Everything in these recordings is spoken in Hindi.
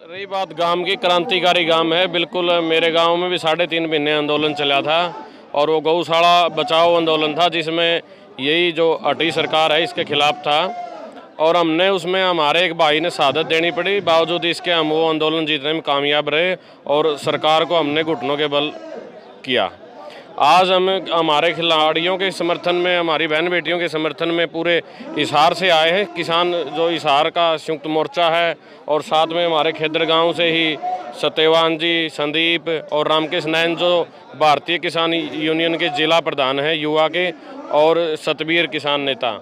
रही बात गांव की, क्रांतिकारी गांव है बिल्कुल। मेरे गांव में भी 3.5 महीने आंदोलन चला था और वो गौशाला बचाओ आंदोलन था, जिसमें यही जो हटी सरकार है इसके खिलाफ था। और हमने उसमें हमारे एक भाई ने शहादत देनी पड़ी, बावजूद इसके हम वो आंदोलन जीतने में कामयाब रहे और सरकार को हमने घुटनों के बल किया। आज हम हमारे खिलाड़ियों के समर्थन में, हमारी बहन बेटियों के समर्थन में पूरे हिसार से आए हैं। किसान जो हिसार का संयुक्त मोर्चा है और साथ में हमारे खेदर गांव से ही सत्यवान जी, संदीप और रामकृष्ण नैन जो भारतीय किसान यूनियन के जिला प्रधान हैं युवा के, और सतबीर किसान नेता।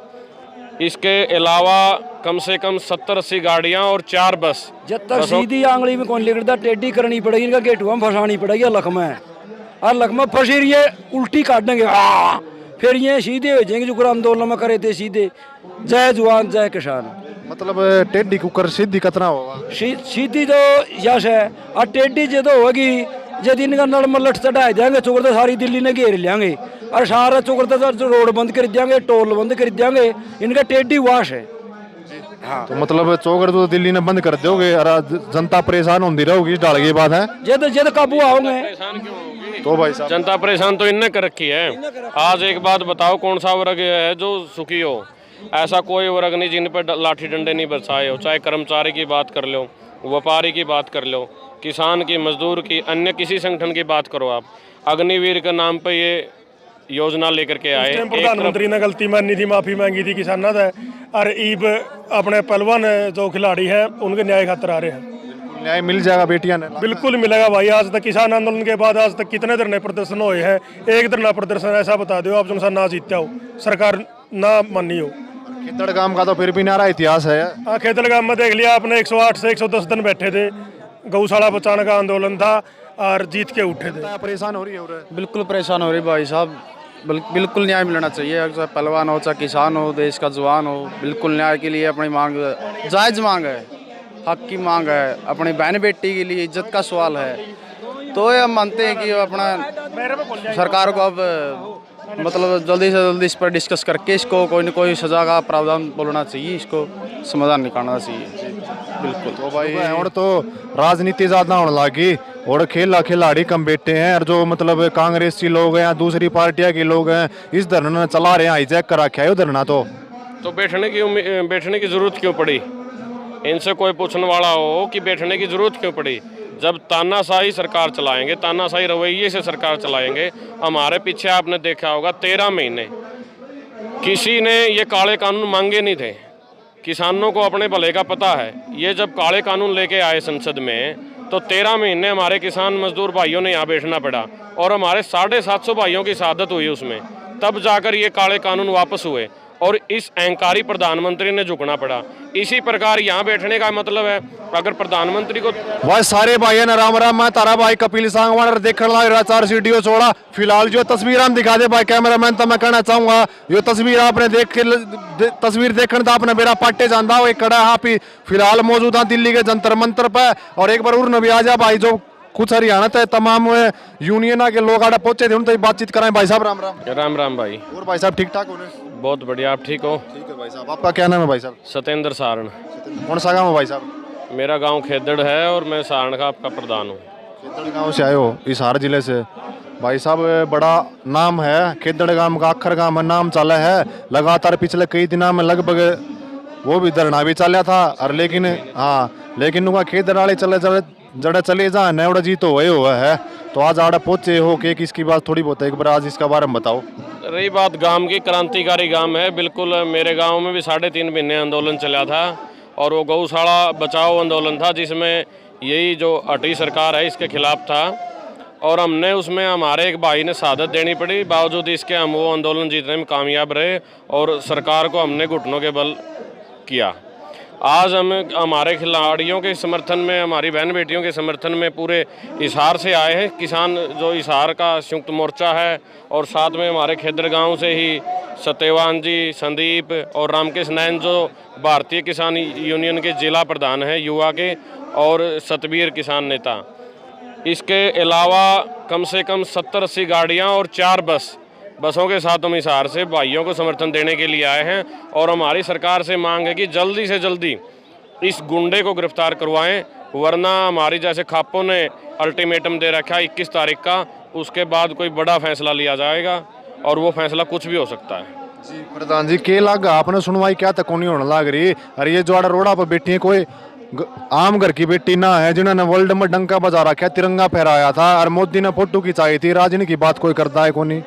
इसके अलावा कम से कम 70-80 गाड़ियाँ और 4 बस। जब तक सीधी आंगली में कौन लिखता, टेढ़ी करनी पड़ेगी, इनका गेटुआ में फंसानी पड़ेगी लखमा है, और लखमा फंसी ये उल्टी काटेंगे, फिर ये सीधे हो जाएंगे जो आंदोलन में करे थे सीधे। जय जवान जय किसान। मतलब टेढ़ी कुकर सीधी कितना होगा? सीधी तो यश है, और टेढ़ी जो तो होगी जब इनका नल मलट चढ़ा देंगे, चुकर तो सारी दिल्ली ने घेर लेंगे, और सारा चुकर तो रोड बंद कर देंगे, टोल बंद कर देंगे। इनका टेढ़ी वाश है। हाँ। तो मतलब चौगड़ तो दिल्ली ने बंद कर दोगे और जनता परेशान होती रहोगी, इस डाल की बात है। जद काबू आओगे तो भाई साहब जनता परेशान तो इनने कर रखी है। आज एक बात बताओ, कौन सा वर्ग है जो सुखी हो? ऐसा कोई वर्ग नहीं जिन पर लाठी डंडे नहीं बरसाए हो। चाहे कर्मचारी की बात कर लो, व्यापारी की बात कर लो, किसान की, मजदूर की, अन्य किसी संगठन की बात करो आप। अग्निवीर के नाम पे ये योजना लेकर के आए। प्रधानमंत्री ने गलती मानी थी, माफी मांगी थी किसानों से, और ईब अपने पहलवान जो खिलाड़ी है उनके न्याय खातर आ रहे हैं। न्याय मिल जाएगा बेटियां ने? बिल्कुल मिलेगा भाई। आज तक किसान आंदोलन के बाद आज तक कितने धरने प्रदर्शन हुए हैं? एक धरना प्रदर्शन ऐसा बता दो आप जो ना जीतता हो, सरकार ना मानी हो। खेतड़ गांव का तो फिर भी नारा इतिहास है। हाँ, खेतड़ गांव में देख लिया आपने, 108 से 110 दिन बैठे थे, गौशाला बचाने का आंदोलन था और जीत के उठे थे। परेशान हो रही है? बिल्कुल परेशान हो रही भाई साहब। बिल्कुल न्याय मिलना चाहिए, चाहे पहलवान हो, चाहे किसान हो, देश का जवान हो। बिल्कुल न्याय के लिए अपनी मांग जायज़ मांग है, हक की मांग है, अपनी बहन बेटी के लिए इज्जत का सवाल है। तो ये हम मानते हैं कि अपना सरकार को अब मतलब जल्दी से जल्दी इस पर डिस्कस करके इसको कोई न कोई सज़ा का प्रावधान बोलना चाहिए, इसको समाधान निकालना चाहिए। बिल्कुल। तो भाई और तो राजनीति ज़्यादा होने लगी और खिलाड़ी कम बैठे हैं, और जो मतलब कांग्रेसी लोग हैं, दूसरी पार्टियां के लोग हैं, इस धरना चला रहे हैं, हाईजैक करा रखा है धरना। तो बैठने की जरूरत क्यों पड़ी? इनसे कोई पूछने वाला हो कि बैठने की जरूरत क्यों पड़ी? जब तानाशाही सरकार चलाएंगे, तानाशाही रवैये से सरकार चलाएंगे। हमारे पीछे आपने देखा होगा 13 महीने किसी ने ये काले कानून मांगे नहीं थे। किसानों को अपने भले का पता है। ये जब काले कानून लेके आए संसद में तो 13 महीने हमारे किसान मजदूर भाइयों ने यहाँ बैठना पड़ा, और हमारे 750 भाइयों की शहादत हुई उसमें। तब जाकर ये काले कानून वापस हुए और इस अहंकारी प्रधानमंत्री ने झुकना पड़ा। इसी प्रकार यहाँ बैठने का मतलब है, अगर प्रधानमंत्री को भाई सारे भाई ने राम राम, मैं तारा भाई कपिल सांगवान देखने लगा 4 सीडियो छोड़ा। फिलहाल जो तस्वीर हम दिखा दे भाई कैमरामैन, तो मैं कहना चाहूंगा ये तस्वीर आपने तस्वीर देखने तो आपने मेरा पाटे जानता हो। एक कड़ा आप ही फिलहाल मौजूद है दिल्ली के जंतर मंतर पे, और एक बार उर्न भी आ जा भाई जो कुछ हरियाणा तक तमाम यूनियन के लोग आड़ा पहुंचे थे, उनसे बातचीत कराएं। भाई साहब राम राम। राम राम भाई। और भाई साहब ठीक ठाक हो? बहुत बढ़िया, आप ठीक हो? ठीक है भाई साहब। आपका क्या नाम है भाई साहब? सत्येंद्र सारण। कौन सा गाँव है भाई साहब? मेरा गांव खेदड़ है और मैं सारण का आपका प्रधान हूँ। खेदड़ गांव से आए हो, हिसार जिले से? भाई साहब बड़ा नाम है खेदड़ गांव का, अखर गांव में नाम चला है लगातार। पिछले कई दिनों में लगभग वो भी धरना भी चला था, और लेकिन हाँ लेकिन उनका खेदड़ वाले चले जा नेवड़ा जी तो वही हुआ है। तो आज आड़ा पहुंचे हो कि इसकी बात थोड़ी बहुत है, एक बार आज इसका बारे में बताओ। रही बात गांव की, क्रांतिकारी गांव है बिल्कुल। मेरे गांव में भी 3.5 महीने आंदोलन चला था और वो गौशाला बचाओ आंदोलन था, जिसमें यही जो हटी सरकार है इसके खिलाफ था। और हमने उसमें हमारे एक भाई ने शहादत देनी पड़ी, बावजूद इसके हम वो आंदोलन जीतने में कामयाब रहे और सरकार को हमने घुटनों के बल किया। आज हम हमारे खिलाड़ियों के समर्थन में, हमारी बहन बेटियों के समर्थन में पूरे हिसार से आए हैं। किसान जो हिसार का संयुक्त मोर्चा है और साथ में हमारे खेदर गांव से ही सत्यवान जी, संदीप और रामकृष्ण नैन जो भारतीय किसान यूनियन के जिला प्रधान हैं युवा के, और सतबीर किसान नेता। इसके अलावा कम से कम 70-80 गाड़ियाँ और 4 बसों के साथ हम हिसार से भाइयों को समर्थन देने के लिए आए हैं। और हमारी सरकार से मांग है कि जल्दी से जल्दी इस गुंडे को गिरफ्तार करवाएं, वरना हमारी जैसे खापों ने अल्टीमेटम दे रखा है 21 तारीख का, उसके बाद कोई बड़ा फैसला लिया जाएगा और वो फैसला कुछ भी हो सकता है। जी प्रधान जी के लगा आपने सुनवाई क्या तक नहीं होने लग रही। अरे ये जो रोड़ा पर बैठी है कोई आम घर की बेटी ना है जिन्होंने वर्ल्ड में डंका बजा रखा है, तिरंगा फहराया था और मोदी ने फोटो खिंचाई थी, राजनीति की बात कोई करता है को नहीं।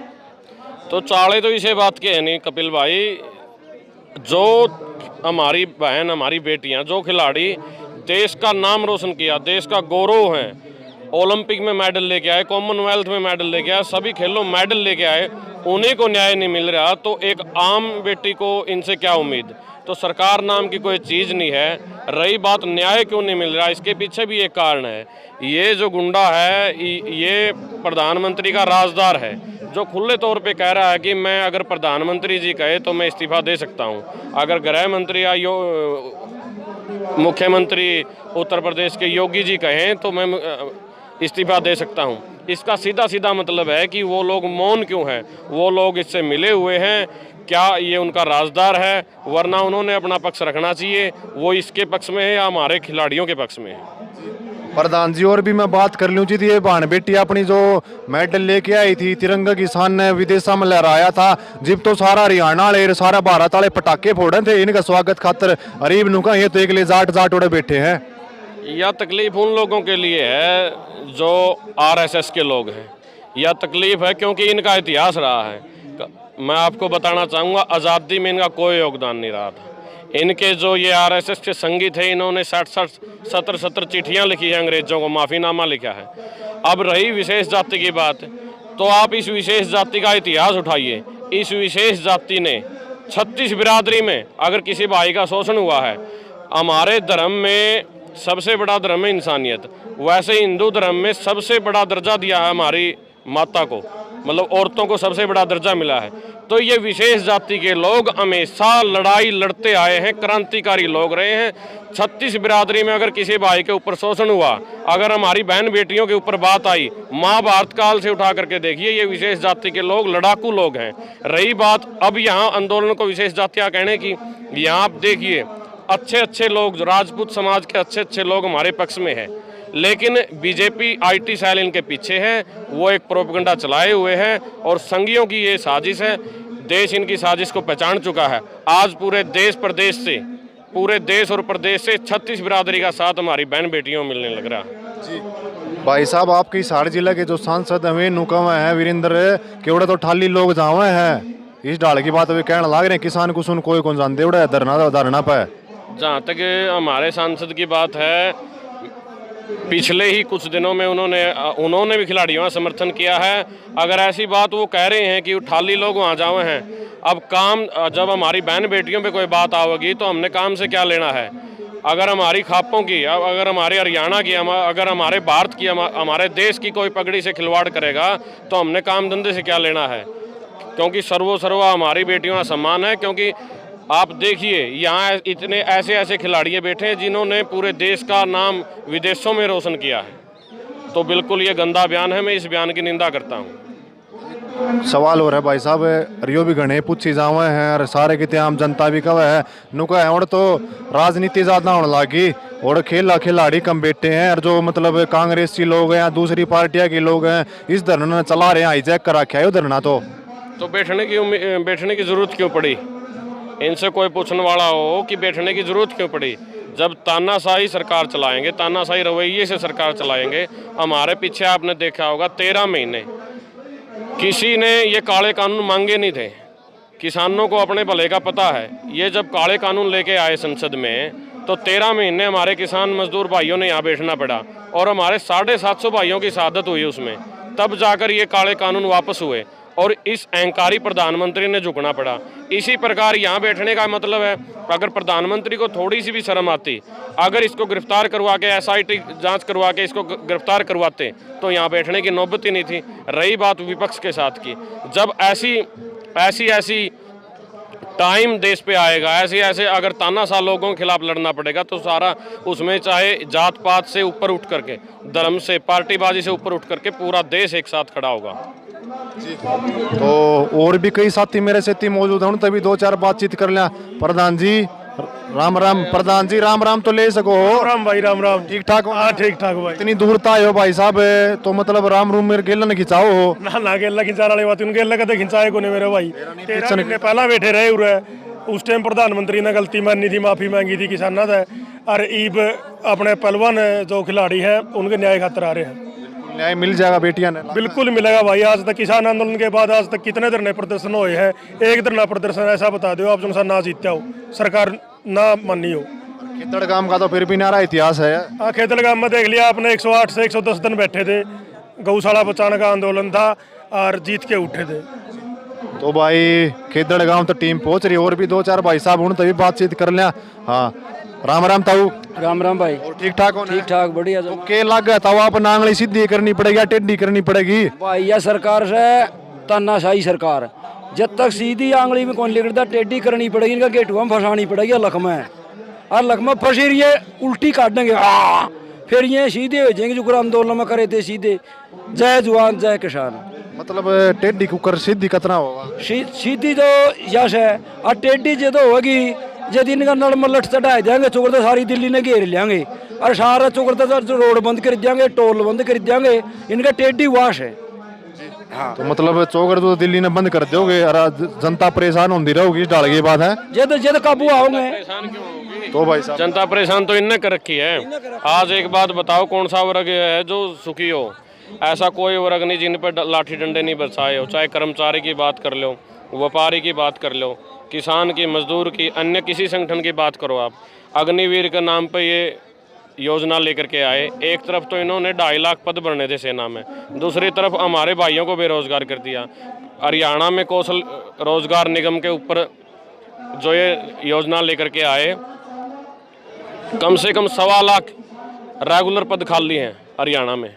तो चाले तो इसे बात के है नहीं कपिल भाई, जो हमारी बहन हमारी बेटियां, जो खिलाड़ी देश का नाम रोशन किया, देश का गौरव है, ओलंपिक में मेडल लेके आए, कॉमनवेल्थ में मेडल लेके आए, सभी खेलों में मेडल लेके आए, उन्हीं को न्याय नहीं मिल रहा तो एक आम बेटी को इनसे क्या उम्मीद। तो सरकार नाम की कोई चीज़ नहीं है। रही बात न्याय क्यों नहीं मिल रहा, इसके पीछे भी एक कारण है। ये जो गुंडा है ये प्रधानमंत्री का राजदार है, जो खुले तौर पे कह रहा है कि मैं अगर प्रधानमंत्री जी कहे तो मैं इस्तीफा दे सकता हूँ, अगर गृह मंत्री या मुख्यमंत्री उत्तर प्रदेश के योगी जी कहें तो मैं इस्तीफा दे सकता हूं। इसका सीधा सीधा मतलब है कि वो लोग मौन क्यों हैं, वो लोग इससे मिले हुए हैं, क्या ये उनका राजदार है, वरना उन्होंने अपना पक्ष रखना चाहिए। वो इसके पक्ष में है या हमारे खिलाड़ियों के पक्ष में है। प्रधान जी और भी मैं बात कर लूँ जी, ये बहन बेटी अपनी जो मेडल लेके आई थी, तिरंगा किसान ने विदेशा में लहराया था, जब तो सारा हरियाणा वाले सारा भारत वाले पटाखे फोड़े थे इनका स्वागत खातर, अरीब नुका ये तो एक ले जाट जाट उड़े बैठे हैं। यह तकलीफ उन लोगों के लिए है जो आरएसएस के लोग हैं, यह तकलीफ है क्योंकि इनका इतिहास रहा है। मैं आपको बताना चाहूँगा आज़ादी में इनका कोई योगदान नहीं रहा था। इनके जो ये आरएसएस के संगी थे, इन्होंने 60-70 चिट्ठियाँ लिखी है, अंग्रेजों को माफ़ीनामा लिखा है। अब रही विशेष जाति की बात, तो आप इस विशेष जाति का इतिहास उठाइए। इस विशेष जाति ने 36 बिरादरी में अगर किसी भाई का शोषण हुआ है, हमारे धर्म में सबसे बड़ा धर्म है इंसानियत, वैसे हिंदू धर्म में सबसे बड़ा दर्जा दिया है हमारी माता को, मतलब औरतों को सबसे बड़ा दर्जा मिला है। तो ये विशेष जाति के लोग हमेशा लड़ाई लड़ते आए हैं, क्रांतिकारी लोग रहे हैं। 36 बिरादरी में अगर किसी भाई के ऊपर शोषण हुआ, अगर हमारी बहन बेटियों के ऊपर बात आई, महाभारत काल से उठा करके देखिए, ये विशेष जाति के लोग लड़ाकू लोग हैं। रही बात अब यहाँ आंदोलन को विशेष जातियाँ कहने की, यहाँ आप देखिए अच्छे अच्छे लोग, राजपूत समाज के अच्छे अच्छे लोग हमारे पक्ष में है, लेकिन बीजेपी आईटी सेल इनके पीछे है, वो एक प्रोपेगेंडा चलाए हुए हैं और संघियों की ये साजिश है। देश इनकी साजिश को पहचान चुका है। आज पूरे देश प्रदेश से, पूरे देश और प्रदेश से 36 बिरादरी का साथ हमारी बहन बेटियों मिलने लग रहा है। जी भाई साहब, आपकी हिसार जिला के जो सांसद हमें नुकावे हैं वीरेंद्र केवड़े तो ठाली लोग जावे हैं, इस डाल की बात वे कहने लग रहे हैं किसान को सुन कोई कौन जानते उड़ा धरना पे। जहाँ तक हमारे सांसद की बात है, पिछले ही कुछ दिनों में उन्होंने भी खिलाड़ियों का समर्थन किया है। अगर ऐसी बात वो कह रहे हैं कि ठाली लोग वहाँ जाए हैं, अब काम जब हमारी बहन बेटियों पे कोई बात आवेगी तो हमने काम से क्या लेना है। अगर हमारी खापों की, अगर हमारे हरियाणा की, अगर हमारे भारत की, हमारे देश की कोई पगड़ी से खिलवाड़ करेगा तो हमने काम धंधे से क्या लेना है, क्योंकि सर्वा हमारी बेटियों का सम्मान है। क्योंकि आप देखिए यहाँ इतने ऐसे ऐसे खिलाड़ी बैठे हैं जिन्होंने पूरे देश का नाम विदेशों में रोशन किया है। तो बिल्कुल ये गंदा बयान है, मैं इस बयान की निंदा करता हूँ। सवाल हो रहा है भाई साहब, रियो भी घने पूछी जावे हैं और सारे कितने आम जनता भी कवे है नुका है, और तो राजनीति ज़्यादा होने लगी और खिलाड़ी कम बैठे हैं, और जो मतलब कांग्रेसी लोग हैं, दूसरी पार्टियाँ के लोग हैं, इस धरना चला रहे हैं, हाईजैक कर रखा है धरना। तो बैठने की ज़रूरत क्यों पड़ी? इनसे कोई पूछने वाला हो कि बैठने की ज़रूरत क्यों पड़ी? जब तानाशाही सरकार चलाएंगे, तानाशाही रवैये से सरकार चलाएंगे। हमारे पीछे आपने देखा होगा 13 महीने किसी ने ये काले कानून मांगे नहीं थे। किसानों को अपने भले का पता है। ये जब काले कानून लेके आए संसद में तो 13 महीने हमारे किसान मजदूर भाइयों ने यहाँ बैठना पड़ा और हमारे 750 भाइयों की शहादत हुई उसमें, तब जाकर ये काले कानून वापस हुए और इस अहंकारी प्रधानमंत्री ने झुकना पड़ा। इसी प्रकार यहाँ बैठने का मतलब है, अगर प्रधानमंत्री को थोड़ी सी भी शर्म आती, अगर इसको गिरफ्तार करवा के एसआईटी जांच करवा के इसको गिरफ्तार करवाते तो यहाँ बैठने की नौबत ही नहीं थी। रही बात विपक्ष के साथ की, जब ऐसी टाइम देश पे आएगा, ऐसे अगर तानाशाह लोगों के खिलाफ लड़ना पड़ेगा तो सारा उसमें चाहे जात पात से ऊपर उठ करके, धर्म से, पार्टीबाजी से ऊपर उठ करके पूरा देश एक साथ खड़ा होगा। तो और भी कई साथी मेरे से मौजूद हैं, तभी 2-4 बातचीत कर लिया। प्रधान जी, राम राम प्रधान जी, राम राम तो ले सको हो। राम भाई राम राम। ठीक ठाक हो? हाँ ठीक ठाक भाई। इतनी दूर आए हो भाई साहब, तो मतलब राम रूम मेरे गेलन खिंचाओ हो। ना ना गेला खिंचाने वाली बात, उनके गेला कदे खिंचाए को नहीं मेरे भाई। 13 महीने पहला बैठे रहे उरे, उस टाइम प्रधानमंत्री ने गलती मानी थी, माफी मांगी थी किसानों से, और ईब अपने पहलवान जो खिलाड़ी है उनके न्याय खातर आ रहे हैं। न्याय मिल जाएगा बेटियां ने? बिल्कुल मिलेगा भाई। आज तक किसान आंदोलन के बाद आज तक कितने धरने प्रदर्शन हुए हैं, एक धरना प्रदर्शन ऐसा बता दो आप जो ना जीतते हो, सरकार ना मानी हो। खेतड़ गांव का तो फिर भी नारा इतिहास है। हाँ खेतल गांव में देख लिया आपने, 108 से 110 दिन बैठे थे, गौशाला बचाने का आंदोलन था और जीत के उठे थे। तो भाई खेतड़ गांव तो टीम पहुंच रही, और भी 2-4 भाई साहब उन तभी बातचीत कर लिया। हाँ राम राम ताऊ। राम राम भाई। और ठीक ठाक हो? ठीक ठाक बढ़िया। तो के लग ताऊ आप नांगली सीधी करनी पड़ेगी या टेढ़ी करनी पड़ेगी? भाई यह सरकार से तानाशाही सरकार, जब तक सीधी आंगली में कौन लिखता, टेढ़ी करनी पड़ेगी, इनका गेटुआ में फंसानी पड़ेगी लख में, और लख में फंसी ये उल्टी काट देंगे फिर ये सीधे हो जाएंगे जो आंदोलन में करे थे सीधे। जय जवान जय किसान। मतलब टेढ़ी कुकर सीधी कितना होगा? सीधी तो यश है, और टेढ़ी जो तो होगी यदि इनका नल मलट चढ़ाए देंगे, चुकर तो सारी दिल्ली ने घेर लेंगे, और सारा चुकर तो रोड बंद कर देंगे, टोल बंद कर देंगे, इनका टेढ़ी वाश है। हाँ तो मतलब चौगर तो दिल्ली ने बंद कर दोगे और जनता परेशान होती रहोगी, इस डाल की बात है। जद काबू आओगे तो भाई साहब जनता परेशान तो इनने कर रखी है। आज एक बात बताओ, कौन सा वर्ग है जो सुखी हो? ऐसा कोई वर्ग नहीं जिन पर लाठी डंडे नहीं बरसाए हो। चाहे कर्मचारी की बात कर लो, व्यापारी की बात कर लो, किसान की, मजदूर की, अन्य किसी संगठन की बात करो आप। अग्निवीर के नाम पे ये योजना लेकर के आए। एक तरफ तो इन्होंने 2.5 लाख पद भरने थे सेना में, दूसरी तरफ हमारे भाइयों को बेरोजगार कर दिया। हरियाणा में कौशल रोजगार निगम के ऊपर जो ये योजना लेकर के आए, कम से कम 1.25 लाख रेगुलर पद खाली हैं हरियाणा में,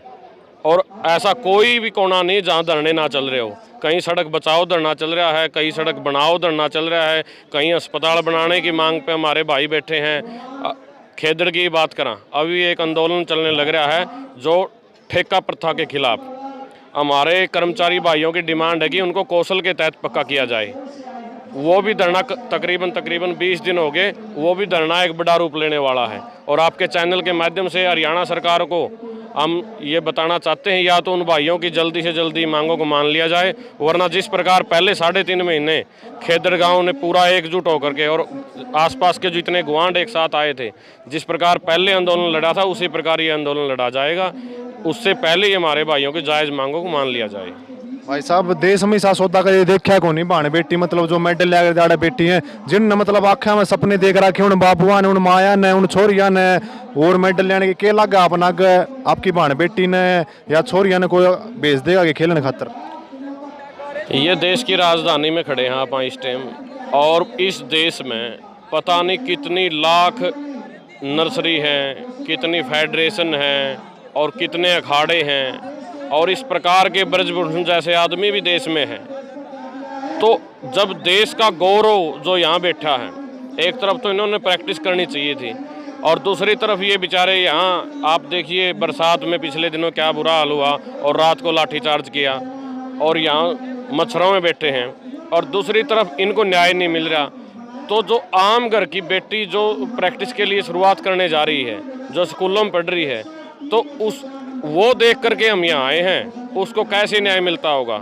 और ऐसा कोई भी कोना नहीं जहाँ धरने ना चल रहे हो। कहीं सड़क बचाओ धरना चल रहा है, कहीं सड़क बनाओ धरना चल रहा है, कहीं अस्पताल बनाने की मांग पे हमारे भाई बैठे हैं। खेदड़ की बात करा, अभी एक आंदोलन चलने लग रहा है जो ठेका प्रथा के खिलाफ। हमारे कर्मचारी भाइयों की डिमांड है कि उनको कौशल के तहत पक्का किया जाए। वो भी धरना तकरीबन 20 दिन हो गए, वो भी धरना एक बड़ा रूप लेने वाला है। और आपके चैनल के माध्यम से हरियाणा सरकार को हम ये बताना चाहते हैं, या तो उन भाइयों की जल्दी से जल्दी मांगों को मान लिया जाए, वरना जिस प्रकार पहले 3.5 महीने खेदड़ गांव ने पूरा एकजुट होकर के और आसपास के जितने गुआंढ एक साथ आए थे, जिस प्रकार पहले आंदोलन लड़ा था उसी प्रकार ये आंदोलन लड़ा जाएगा। उससे पहले ही हमारे भाइयों की जायज़ मांगों को मान लिया जाए। भाई साहब देश में सा सौदा का ये देखा को नहीं भाण बेटी, मतलब जो मेडल लेकर जाड़े बेटी हैं, जिन मतलब आख्या में सपने देख रखे उन बाबुआ ने, उन माया ने, उन छोरिया ने, और मेडल लेने के क्या लगा अपना आपकी भाण बेटी ने या छोरिया ने कोई भेज देगा कि खेलने खातर? ये देश की राजधानी में खड़े हैं आप इस टाइम, और इस देश में पता नहीं कितनी लाख नर्सरी हैं, कितनी फेडरेशन हैं और कितने अखाड़े हैं, और इस प्रकार के ब्रजभूषण जैसे आदमी भी देश में हैं। तो जब देश का गौरव जो यहाँ बैठा है, एक तरफ तो इन्होंने प्रैक्टिस करनी चाहिए थी, और दूसरी तरफ ये बेचारे यहाँ आप देखिए बरसात में पिछले दिनों क्या बुरा हाल हुआ, और रात को लाठीचार्ज किया, और यहाँ मच्छरों में बैठे हैं, और दूसरी तरफ इनको न्याय नहीं मिल रहा। तो जो आम घर की बेटी जो प्रैक्टिस के लिए शुरुआत करने जा रही है, जो स्कूलों में पढ़ रही है, तो वो देख करके हम यहाँ आए हैं, उसको कैसे न्याय मिलता होगा?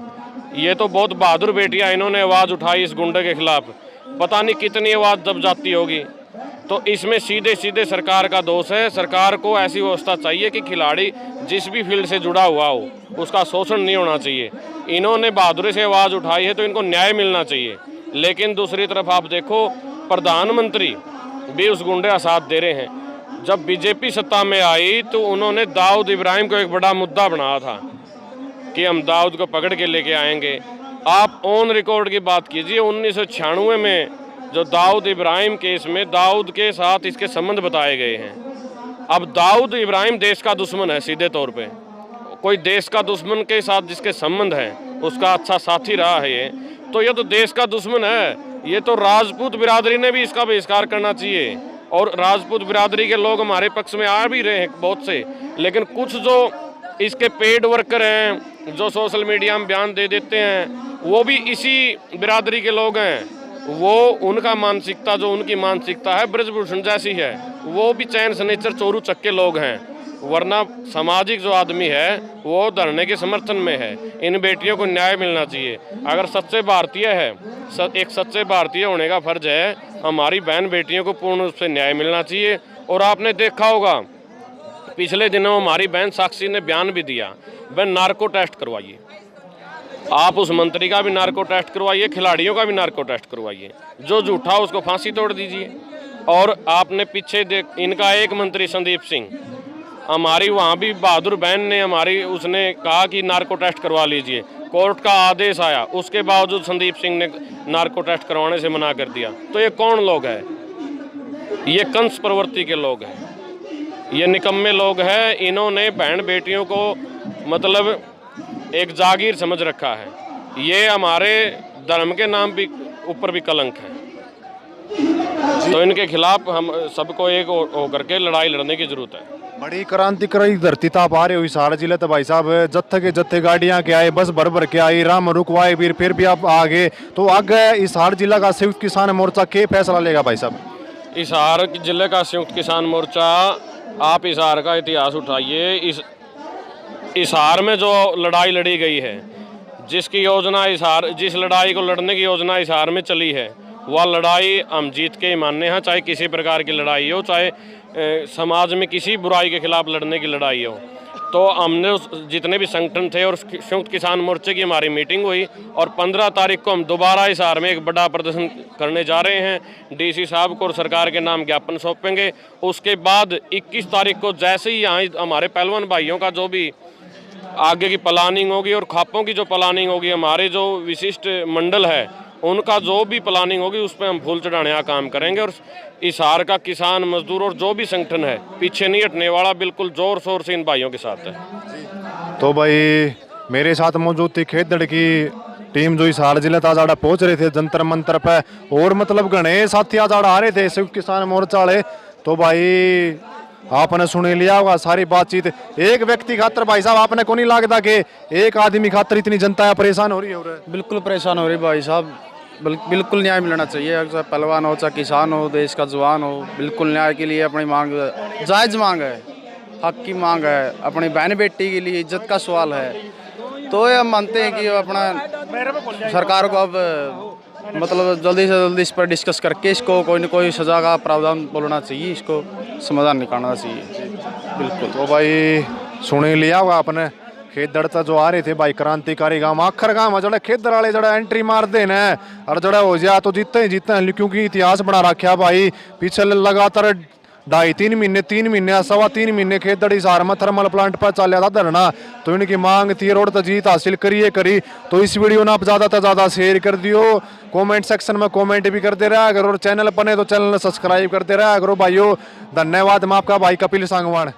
ये तो बहुत बहादुर बेटियां, इन्होंने आवाज़ उठाई इस गुंडे के खिलाफ, पता नहीं कितनी आवाज़ दब जाती होगी। तो इसमें सीधे सीधे सरकार का दोष है। सरकार को ऐसी व्यवस्था चाहिए कि खिलाड़ी जिस भी फील्ड से जुड़ा हुआ हो उसका शोषण नहीं होना चाहिए। इन्होंने बहादुरी से आवाज़ उठाई है तो इनको न्याय मिलना चाहिए। लेकिन दूसरी तरफ आप देखो, प्रधानमंत्री भी उस गुंडे का साथ दे रहे हैं। जब बीजेपी सत्ता में आई तो उन्होंने दाऊद इब्राहिम को एक बड़ा मुद्दा बनाया था कि हम दाऊद को पकड़ के लेके आएंगे। आप ऑन रिकॉर्ड की बात कीजिए, 1996 में जो दाऊद इब्राहिम केस में दाऊद के साथ इसके संबंध बताए गए हैं। अब दाऊद इब्राहिम देश का दुश्मन है सीधे तौर पे। कोई देश का दुश्मन के साथ जिसके संबंध है उसका अच्छा साथी रहा है ये तो देश का दुश्मन है। ये तो राजपूत बिरादरी ने भी इसका बहिष्कार करना चाहिए, और राजपूत बिरादरी के लोग हमारे पक्ष में आ भी रहे हैं बहुत से, लेकिन कुछ जो इसके पेड वर्कर हैं जो सोशल मीडिया में बयान दे देते हैं वो भी इसी बिरादरी के लोग हैं। वो उनका मानसिकता जो उनकी मानसिकता है ब्रजभूषण जैसी है, वो भी चैन सनेचर चोरू चक्के लोग हैं, वरना सामाजिक जो आदमी है वो धरने के समर्थन में है। इन बेटियों को न्याय मिलना चाहिए। अगर सच्चे भारतीय है, एक सच्चे भारतीय होने का फर्ज है, हमारी बहन बेटियों को पूर्ण रूप से न्याय मिलना चाहिए। और आपने देखा होगा पिछले दिनों हमारी बहन साक्षी ने बयान भी दिया, वह नार्को टेस्ट करवाइए, आप उस मंत्री का भी नार्को टेस्ट करवाइए, खिलाड़ियों का भी नार्को टेस्ट करवाइए, जो झूठा उसको फांसी तोड़ दीजिए। और आपने पीछे इनका एक मंत्री संदीप सिंह, हमारी वहाँ भी बहादुर बहन ने हमारी उसने कहा कि नार्को टेस्ट करवा लीजिए, कोर्ट का आदेश आया, उसके बावजूद संदीप सिंह ने नार्को टेस्ट करवाने से मना कर दिया। तो ये कौन लोग हैं? ये कंस प्रवृत्ति के लोग हैं, ये निकम्मे लोग हैं। इन्होंने बहन बेटियों को मतलब एक जागीर समझ रखा है। ये हमारे धर्म के नाम भी ऊपर भी कलंक है। तो इनके खिलाफ हम सबको एक होकर के लड़ाई लड़ने की जरूरत है। बड़ी क्रांतिकारी धरती ताप आ रही हुई हिसार जिले तो भाई साहब जत्थे के जत्थे गाड़ियां के आए, बस भर भर के आई, राम रुकवाए फिर भी आप आगे। तो आगे हिसार जिला का संयुक्त किसान मोर्चा के फैसला लेगा भाई साहब? हिसार जिले का संयुक्त किसान मोर्चा, आप हिसार का इतिहास उठाइए। इस हिसार में जो लड़ाई लड़ी गई है, जिसकी योजना हिसार, जिस लड़ाई को लड़ने की योजना हिसार में चली है, वह लड़ाई हम जीत के ही मानने हैं। चाहे किसी प्रकार की लड़ाई हो, चाहे समाज में किसी बुराई के खिलाफ लड़ने की लड़ाई हो। तो हमने जितने भी संगठन थे और संयुक्त किसान मोर्चे की हमारी मीटिंग हुई और 15 तारीख को हम दोबारा हिसार में एक बड़ा प्रदर्शन करने जा रहे हैं। डीसी साहब को और सरकार के नाम ज्ञापन सौंपेंगे। उसके बाद 21 तारीख को जैसे ही यहाँ हमारे पहलवान भाइयों का जो भी आगे की प्लानिंग होगी और खापों की जो प्लानिंग होगी, हमारे जो विशिष्ट मंडल है उनका जो भी प्लानिंग होगी, उस पर हम फूल चढ़ाने का काम करेंगे। और हिसार का किसान मजदूर और जो भी संगठन है पीछे नहीं हटने वाला, बिल्कुल जोर शोर से इन भाइयों के साथ है। तो भाई मेरे साथ मौजूद थी खेतड़ की टीम जो हिसार जिले ताजाड़ा पहुंच रहे थे जंतर मंतर पे, और मतलब घने साथी आजाड़ा आ रहे थे संयुक्त किसान मोर्चा वाले। तो भाई आपने सुन लिया होगा सारी बातचीत। एक व्यक्ति खातर भाई साहब आपने को नहीं लगता कि एक आदमी खातर इतनी जनता परेशान हो रही है? बिल्कुल परेशान हो रही भाई साहब, बिल्कुल न्याय मिलना चाहिए। चाहे पहलवान हो, चाहे किसान हो, देश का जवान हो, बिल्कुल न्याय के लिए अपनी मांग जायज़ मांग है, हक की मांग है। अपनी बहन बेटी के लिए इज्जत का सवाल है। तो ये हम मानते हैं कि अपना सरकार को अब मतलब जल्दी से जल्दी इस पर डिस्कस करके इसको कोई न कोई सज़ा का प्रावधान बोलना चाहिए, इसको समाधान निकालना चाहिए। बिल्कुल। तो भाई सुन ही लिया होगा आपने, खेदड़ तो जो आ रहे थे भाई क्रांतिकारी गांव आखिर गांव जड़ा खेदड़ वाले जड़ा एंट्री मार देना और जड़ा हो जाए तो जीते ही जीते हैं, क्योंकि इतिहास बना रखा भाई। पिछले लगातार 2.5-3 महीने 3 महीने 3.25 महीने खेदड़ हिसार में थर्मल प्लांट पर चल रहा था धरना। तो इनकी मांग थी रोड तो जीत हासिल करी। तो इस वीडियो ने आप ज़्यादा से ज़्यादा शेयर कर दियो, कमेंट सेक्शन में कमेंट भी करते रहा करो, और चैनल बने तो चैनल सब्सक्राइब करते रहा करो भाइयों। धन्यवाद। मैं आपका भाई कपिल सांगवान।